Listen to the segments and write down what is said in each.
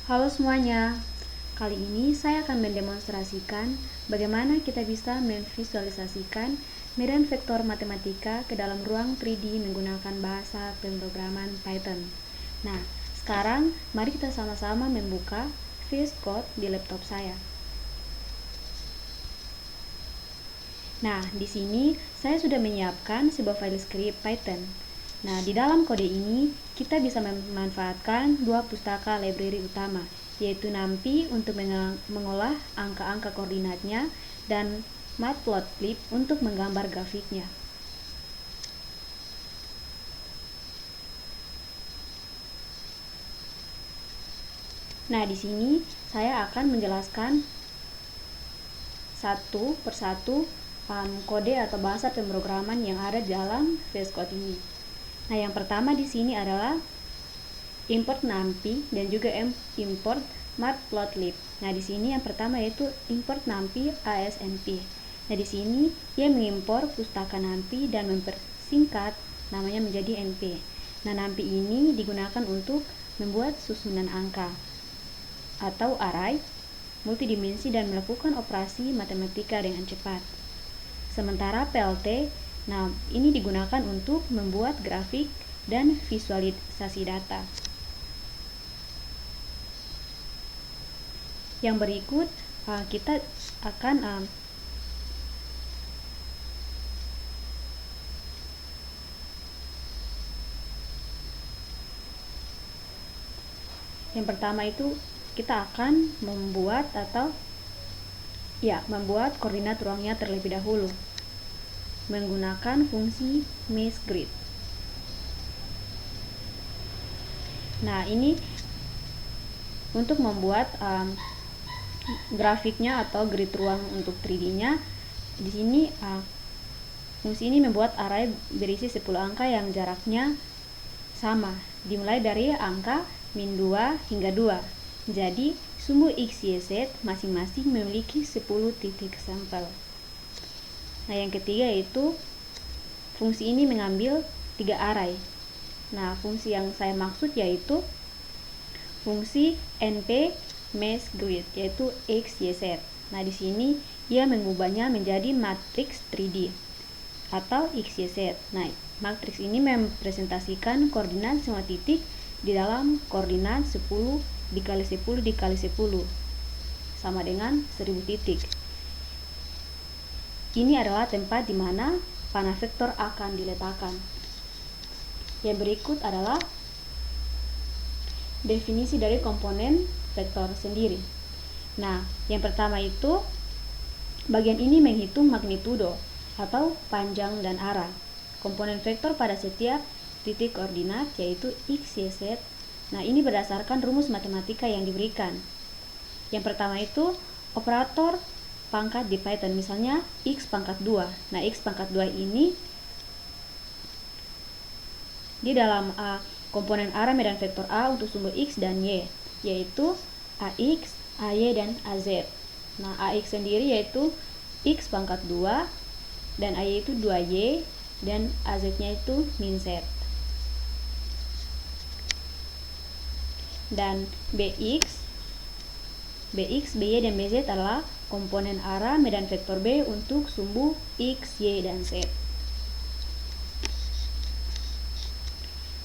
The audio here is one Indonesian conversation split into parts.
Halo semuanya, kali ini saya akan mendemonstrasikan bagaimana kita bisa memvisualisasikan medan vektor matematika ke dalam ruang 3D menggunakan bahasa pemrograman Python. Nah, sekarang mari kita sama-sama membuka VS Code di laptop saya. Nah, di sini saya sudah menyiapkan sebuah file script Python. Nah, di dalam kode ini kita bisa memanfaatkan dua pustaka library utama, yaitu NumPy untuk mengolah angka-angka koordinatnya dan Matplotlib untuk menggambar grafiknya. Nah, di sini saya akan menjelaskan satu persatu kode atau bahasa pemrograman yang ada dalam VS Code ini. Nah, yang pertama di sini adalah import NumPy dan juga import Matplotlib. Nah, di sini yang pertama yaitu import NumPy ASNP. Nah, di sini dia mengimpor pustaka NumPy dan mempersingkat namanya menjadi NP. Nah, NumPy ini digunakan untuk membuat susunan angka atau array multidimensi dan melakukan operasi matematika dengan cepat. Sementara PLT, nah ini digunakan untuk membuat grafik dan visualisasi data. Yang berikut kita akan yang pertama itu kita akan membuat koordinat ruangnya terlebih dahulu menggunakan fungsi MeshGrid. Nah, ini untuk membuat grafiknya atau grid ruang untuk 3D-nya. Di sini fungsi ini membuat array berisi 10 angka yang jaraknya sama, dimulai dari angka min 2 hingga 2. Jadi, sumbu X, Y, Z masing-masing memiliki 10 titik sampel. Nah, yang ketiga yaitu fungsi ini mengambil 3 array. Nah, fungsi yang saya maksud yaitu fungsi NP MeshGrid yaitu X, Y, Z. Nah, di sini ia mengubahnya menjadi matriks 3D atau X, Y, Z. Nah, matriks ini mempresentasikan koordinat semua titik di dalam koordinat 10 dikali 10 dikali 10 sama dengan 1000 titik. Ini adalah tempat di mana panah vektor akan diletakkan. Yang berikut adalah definisi dari komponen vektor sendiri. Nah, yang pertama itu bagian ini menghitung magnitudo atau panjang dan arah komponen vektor pada setiap titik koordinat yaitu X, Y, Z. Nah, ini berdasarkan rumus matematika yang diberikan. Yang pertama itu operator pangkat di Python, misalnya X pangkat 2. Nah, X pangkat 2 ini di dalam komponen arah medan vektor A untuk sumbu X dan Y, yaitu AX, AY, dan AZ. Nah, AX sendiri yaitu X pangkat 2, dan AY itu 2Y, dan AZ-nya itu min Z. Dan BX, BY, dan BZ adalah komponen arah medan vektor B untuk sumbu X, Y, dan Z.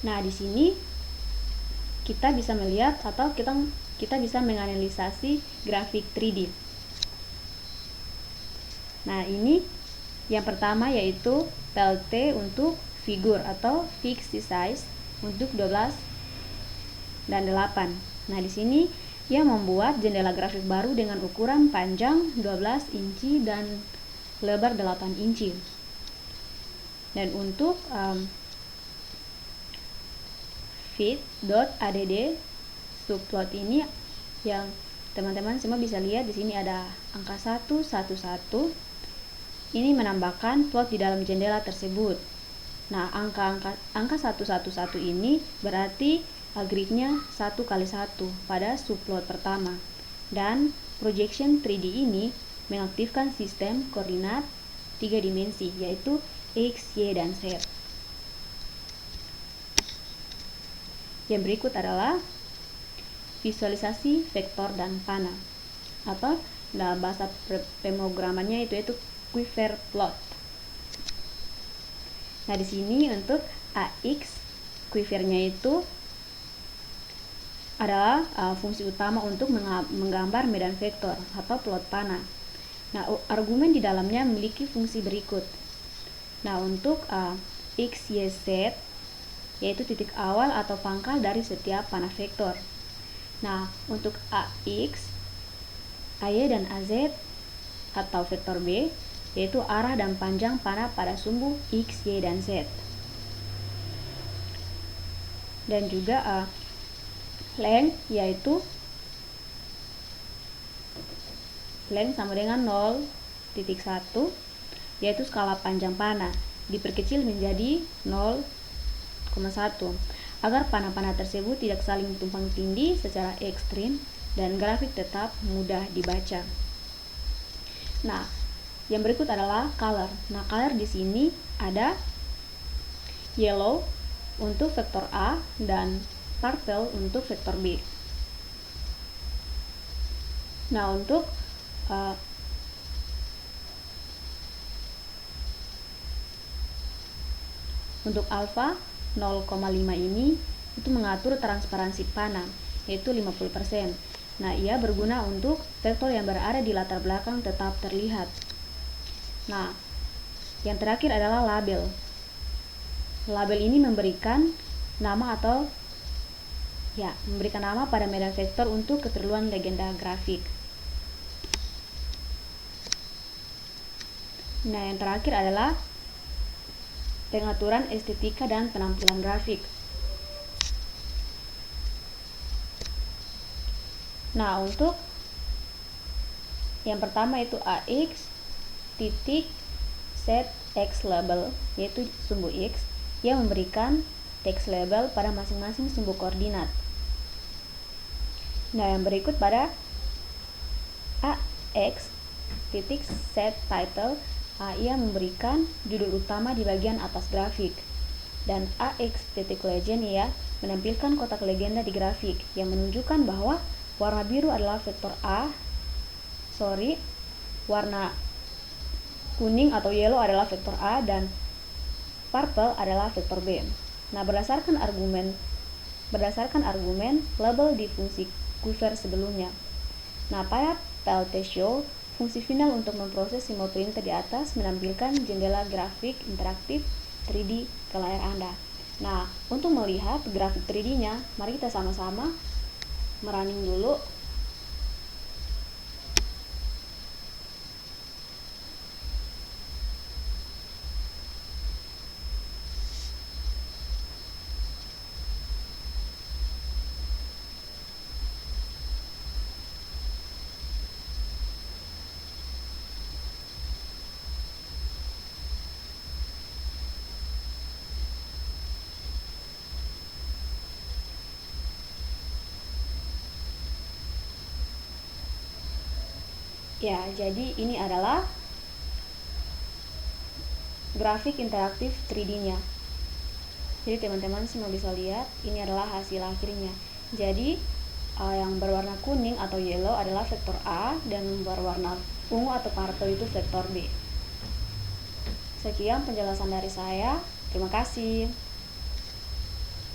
Nah, di sini kita bisa melihat atau kita bisa menganalisasi grafik 3D. Nah, ini yang pertama yaitu PLT untuk figur atau fixed size untuk 12 dan 8. Nah, di sini ia membuat jendela grafik baru dengan ukuran panjang 12 inci dan lebar 8 inci. Dan untuk fit.add subplot ini yang teman-teman semua bisa lihat di sini ada angka 111. Ini menambahkan plot di dalam jendela tersebut. Nah, angka 111 ini berarti gridnya 1 kali 1 pada subplot pertama. Dan projection 3D ini mengaktifkan sistem koordinat 3 dimensi yaitu X, Y, dan Z. Yang berikut adalah visualisasi vektor dan panah, atau dalam bahasa pemrogramannya itu quiver plot. Nah, di sini untuk AX quivernya itu adalah fungsi utama untuk menggambar medan vektor atau plot panah. Nah, argumen di dalamnya memiliki fungsi berikut. Nah, untuk X, Y, Z yaitu titik awal atau pangkal dari setiap panah vektor. Nah, untuk AX, AY dan AZ atau vektor B yaitu arah dan panjang panah pada sumbu X, Y, dan Z. Dan juga length yaitu length sama dengan 0.1 yaitu skala panjang panah diperkecil menjadi 0,1 agar panah-panah tersebut tidak saling tumpang tindih secara ekstrim dan grafik tetap mudah dibaca. Nah, yang berikut adalah color. Nah, color di sini ada yellow untuk vektor A dan purple untuk vektor B. Nah, untuk alpha 0,5 ini itu mengatur transparansi panah yaitu 50%. Nah, ia berguna untuk vektor yang berada di latar belakang tetap terlihat. Nah, yang terakhir adalah label. Label ini memberikan nama pada medan vektor untuk keperluan legenda grafik. Nah, yang terakhir adalah pengaturan estetika dan penampilan grafik. Nah, untuk yang pertama itu AX titik set X label yaitu sumbu X yang memberikan text label pada masing-masing sumbu koordinat. Nah, yang berikut pada AX titik set title ia memberikan judul utama di bagian atas grafik, dan AX titik legend menampilkan kotak legenda di grafik yang menunjukkan bahwa warna biru adalah vektor warna kuning atau yellow adalah vektor A dan purple adalah vektor B. Nah, berdasarkan argumen label di fungsi quiver sebelumnya. Nah, pada PLT show fungsi final untuk memproses simbol printer di atas menampilkan jendela grafik interaktif 3D ke layar Anda. Nah, untuk melihat grafik 3D-nya, mari kita sama-sama merunning dulu. Ya, jadi ini adalah grafik interaktif 3D-nya. Jadi teman-teman semua bisa lihat, ini adalah hasil akhirnya. Jadi yang berwarna kuning atau yellow adalah vektor A dan berwarna ungu atau purple itu vektor B. Sekian penjelasan dari saya. Terima kasih.